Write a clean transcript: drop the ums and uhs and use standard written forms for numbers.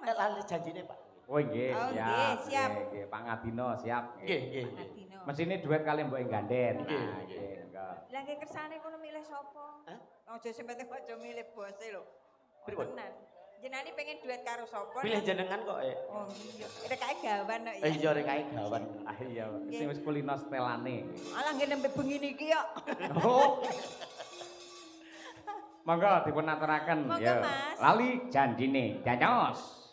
Nek lali janjine, Pak. Oh nggih, Oh, siap. nggih, siap. Nggih, Pak Ngadino siap. Nggih, nggih. Adino. Mesine duet kali Mbok Ganden. Nggih, Nah, nggih. nggih, enggak. Lah nggih kersane kono milih sapa? Hah? Aja sing penting aja milih bose lho. Pripun? Tenan. Jenengan pengen duet karo sapa? Pilih jenengan kok. Oh iya. Kita kae gawan kok ya. Iya rek kae gawan. Ah iya, sing wis kulino setelane. Alah nggih nembe bengi niki kok. Oh. Monggo dipun aturaken Monggo, ya. Mas. Lali janjine. Dados.